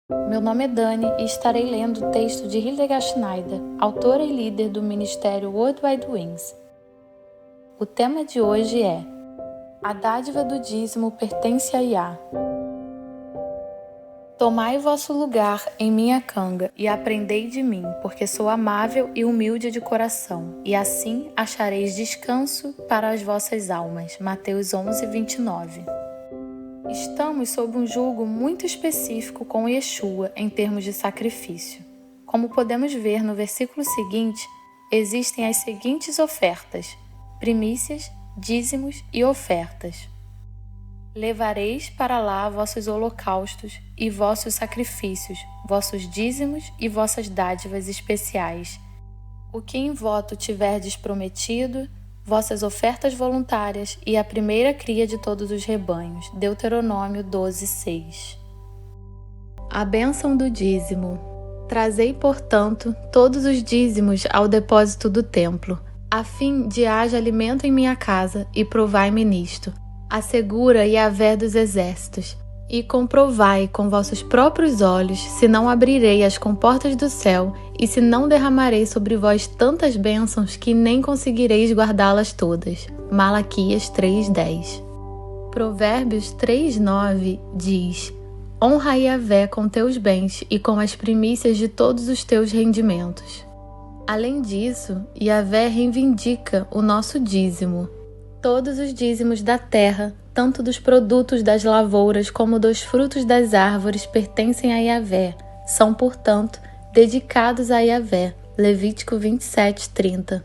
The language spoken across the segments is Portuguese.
Meu nome é Dani e estarei lendo o texto de Hildegard Schneider, autora e líder do Ministério World Wide Wings. O tema de hoje é: a dádiva do dízimo pertence a Yah. Tomai vosso lugar em minha canga e aprendei de mim, porque sou amável e humilde de coração, e assim achareis descanso para as vossas almas. Mateus 11:29. Estamos sob um jugo muito específico com Yeshua em termos de sacrifício. Como podemos ver no versículo seguinte, existem as seguintes ofertas: primícias, dízimos e ofertas. Levareis para lá vossos holocaustos e vossos sacrifícios, vossos dízimos e vossas dádivas especiais. O que em voto tiverdes prometido, vossas ofertas voluntárias e a primeira cria de todos os rebanhos. Deuteronômio 12:6. A bênção do dízimo. Trazei, portanto, todos os dízimos ao depósito do templo, a fim de haja alimento em minha casa, e provai-me nisto. Assegura Yahvé dos exércitos, e comprovai com vossos próprios olhos se não abrirei as comportas do céu e se não derramarei sobre vós tantas bênçãos que nem conseguireis guardá-las todas. Malaquias 3:10. Provérbios 3:9 diz: honra Yahvé com teus bens e com as primícias de todos os teus rendimentos. Além disso, Yahvé reivindica o nosso dízimo. Todos os dízimos da terra, tanto dos produtos das lavouras como dos frutos das árvores, pertencem a Yahvé. São, portanto, dedicados a Yahvé. Levítico 27:30.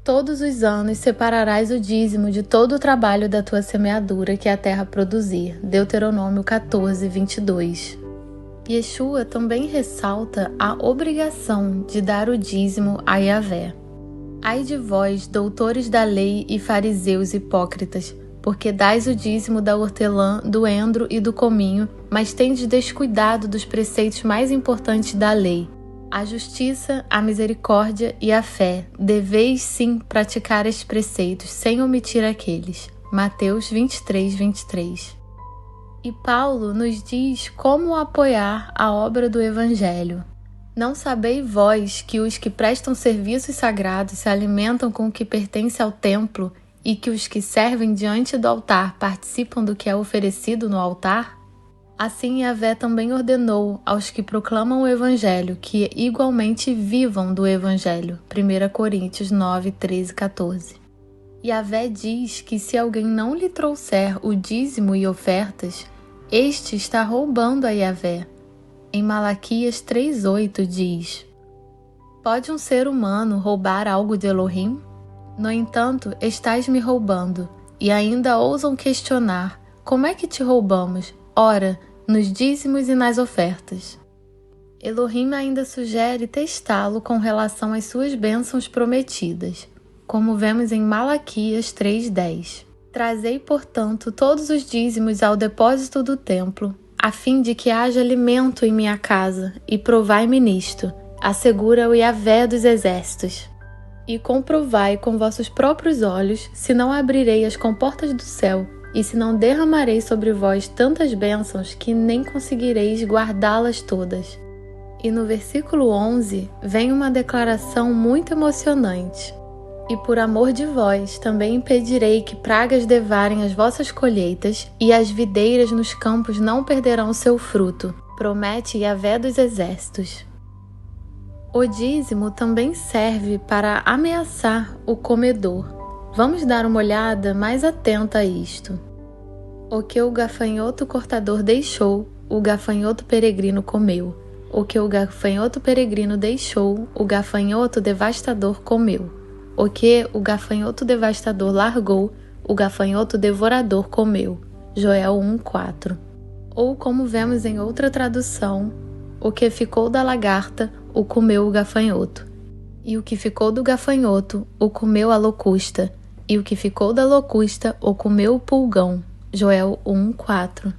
Todos os anos separarás o dízimo de todo o trabalho da tua semeadura que a terra produzir. Deuteronômio 14:22. Yeshua também ressalta a obrigação de dar o dízimo a Yahvé. Ai de vós, doutores da lei e fariseus hipócritas, porque dais o dízimo da hortelã, do endro e do cominho, mas tendes descuidado dos preceitos mais importantes da lei: a justiça, a misericórdia e a fé. Deveis sim praticar estes preceitos, sem omitir aqueles. Mateus 23:23. E Paulo nos diz como apoiar a obra do Evangelho. Não sabeis vós que os que prestam serviços sagrados se alimentam com o que pertence ao templo e que os que servem diante do altar participam do que é oferecido no altar? Assim Yahvé também ordenou aos que proclamam o Evangelho que igualmente vivam do Evangelho. 1 Coríntios 9:13-14. Yahvé diz que se alguém não lhe trouxer o dízimo e ofertas, este está roubando a Yahvé. Em Malaquias 3:8 diz: pode um ser humano roubar algo de Elohim? No entanto, estais me roubando, e ainda ousam questionar: como é que te roubamos? Ora, nos dízimos e nas ofertas. Elohim ainda sugere testá-lo com relação às suas bênçãos prometidas, como vemos em Malaquias 3:10. Trazei, portanto, todos os dízimos ao depósito do templo, a fim de que haja alimento em minha casa, e provai-me nisto, assegura o Yahvé dos exércitos. E comprovai com vossos próprios olhos se não abrirei as comportas do céu, e se não derramarei sobre vós tantas bênçãos que nem conseguireis guardá-las todas. E no versículo 11 vem uma declaração muito emocionante. E por amor de vós também impedirei que pragas devarem as vossas colheitas, e as videiras nos campos não perderão seu fruto. Promete Yahvé dos exércitos. O dízimo também serve para ameaçar o comedor. Vamos dar uma olhada mais atenta a isto. O que o gafanhoto cortador deixou, o gafanhoto peregrino comeu. O que o gafanhoto peregrino deixou, o gafanhoto devastador comeu. O que o gafanhoto devastador largou, o gafanhoto devorador comeu. Joel 1:4. Ou como vemos em outra tradução, o que ficou da lagarta, o comeu o gafanhoto. E o que ficou do gafanhoto, o comeu a locusta. E o que ficou da locusta, o comeu o pulgão. Joel 1:4.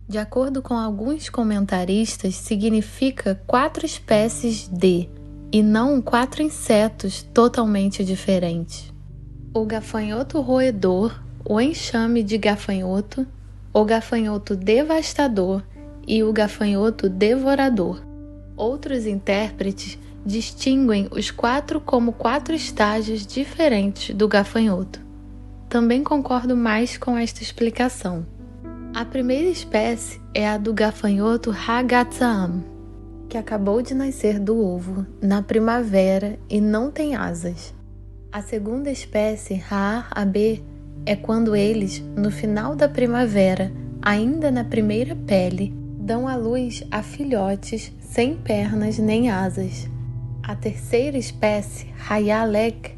De acordo com alguns comentaristas, significa 4 espécies de, e não 4 insetos totalmente diferentes. O gafanhoto roedor, o enxame de gafanhoto, o gafanhoto devastador e o gafanhoto devorador. Outros intérpretes distinguem os 4 como 4 estágios diferentes do gafanhoto. Também concordo mais com esta explicação. A primeira espécie é a do gafanhoto Hagatsam, que acabou de nascer do ovo na primavera e não tem asas. A segunda espécie, Haar-AB, é quando eles, no final da primavera, ainda na primeira pele, dão à luz a filhotes sem pernas nem asas. A terceira espécie, Hayalek,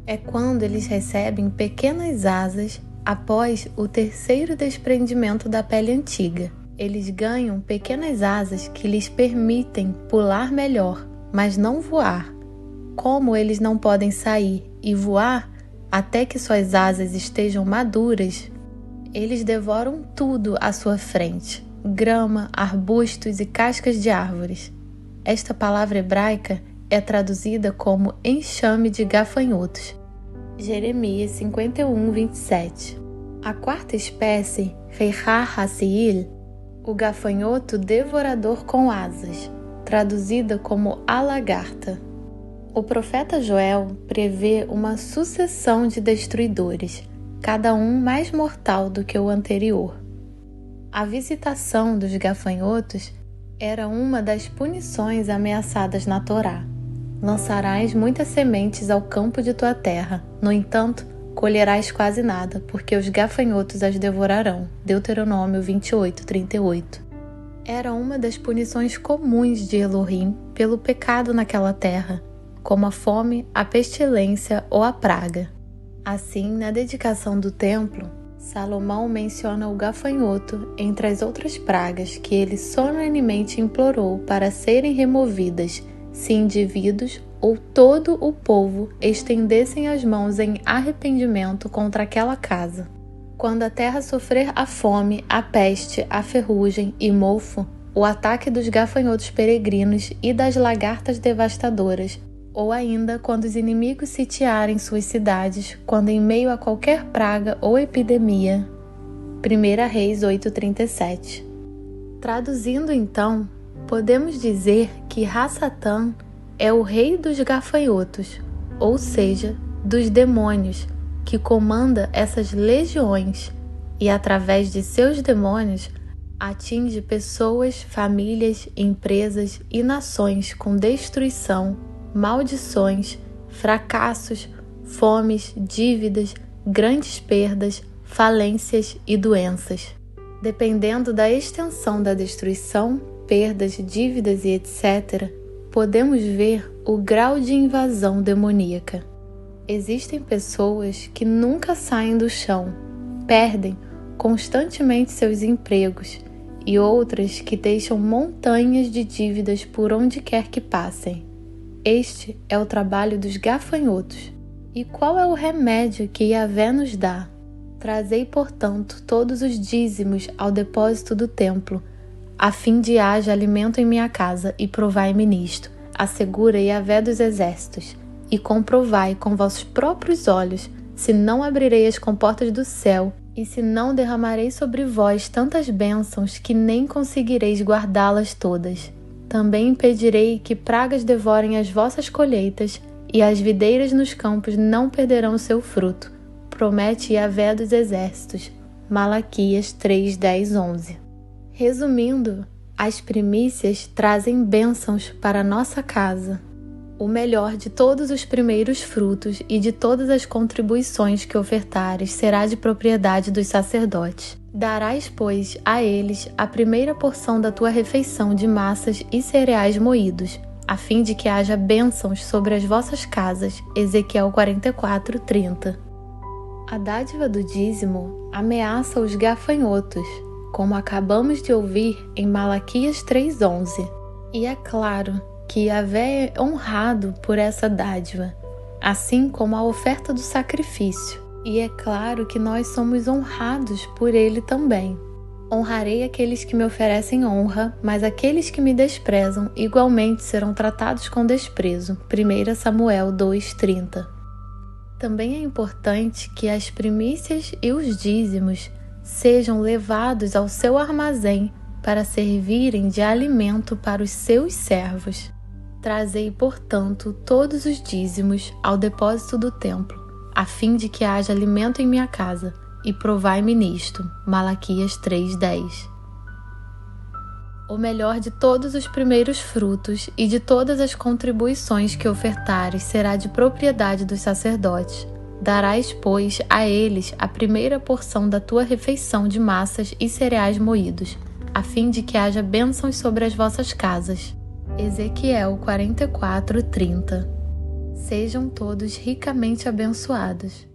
é quando eles recebem pequenas asas após o terceiro desprendimento da pele antiga. Eles ganham pequenas asas que lhes permitem pular melhor, mas não voar. Como eles não podem sair e voar até que suas asas estejam maduras, eles devoram tudo à sua frente: grama, arbustos e cascas de árvores. Esta palavra hebraica é traduzida como enxame de gafanhotos. Jeremias 51, 27. A quarta espécie, Reihar Hasil, o gafanhoto devorador com asas, traduzida como a lagarta. O profeta Joel prevê uma sucessão de destruidores, cada um mais mortal do que o anterior. A visitação dos gafanhotos era uma das punições ameaçadas na Torá. Lançarás muitas sementes ao campo de tua terra, no entanto, colherás quase nada, porque os gafanhotos as devorarão. Deuteronômio 28, 38. Era uma das punições comuns de Elohim pelo pecado naquela terra, como a fome, a pestilência ou a praga. Assim, na dedicação do templo, Salomão menciona o gafanhoto entre as outras pragas que ele solenemente implorou para serem removidas se indivíduos ou todo o povo estendessem as mãos em arrependimento contra aquela casa. Quando a terra sofrer a fome, a peste, a ferrugem e mofo, o ataque dos gafanhotos peregrinos e das lagartas devastadoras, ou ainda quando os inimigos sitiarem suas cidades, quando em meio a qualquer praga ou epidemia. 1 Reis 8:37. Traduzindo então, podemos dizer que Hassatan é o rei dos gafanhotos, ou seja, dos demônios, que comanda essas legiões e, através de seus demônios, atinge pessoas, famílias, empresas e nações com destruição, maldições, fracassos, fomes, dívidas, grandes perdas, falências e doenças. Dependendo da extensão da destruição, perdas, dívidas e etc., podemos ver o grau de invasão demoníaca. Existem pessoas que nunca saem do chão, perdem constantemente seus empregos, e outras que deixam montanhas de dívidas por onde quer que passem. Este é o trabalho dos gafanhotos. E qual é o remédio que Yahvé nos dá? Trazei, portanto, todos os dízimos ao depósito do templo, a fim de haja alimento em minha casa, e provai-me nisto, assegura Yahvé dos exércitos, e comprovai com vossos próprios olhos, se não abrirei as comportas do céu, e se não derramarei sobre vós tantas bênçãos que nem conseguireis guardá-las todas. Também impedirei que pragas devorem as vossas colheitas, e as videiras nos campos não perderão o seu fruto. Promete Yahvé dos exércitos. Malaquias 3, 10, 11. Resumindo, as primícias trazem bênçãos para a nossa casa. O melhor de todos os primeiros frutos e de todas as contribuições que ofertares será de propriedade dos sacerdotes. Darás, pois, a eles a primeira porção da tua refeição de massas e cereais moídos, a fim de que haja bênçãos sobre as vossas casas. Ezequiel 44, 30. A dádiva do dízimo ameaça os gafanhotos, como acabamos de ouvir em Malaquias 3:11. E é claro que Yahvé é honrado por essa dádiva, assim como a oferta do sacrifício. E é claro que nós somos honrados por ele também. Honrarei aqueles que me oferecem honra, mas aqueles que me desprezam igualmente serão tratados com desprezo. 1 Samuel 2:30. Também é importante que as primícias e os dízimos sejam levados ao seu armazém para servirem de alimento para os seus servos. Trazei, portanto, todos os dízimos ao depósito do templo, a fim de que haja alimento em minha casa, e provai-me nisto. Malaquias 3:10. O melhor de todos os primeiros frutos e de todas as contribuições que ofertares será de propriedade dos sacerdotes. Darás, pois, a eles a primeira porção da tua refeição de massas e cereais moídos, a fim de que haja bênçãos sobre as vossas casas. Ezequiel 44:30. Sejam todos ricamente abençoados.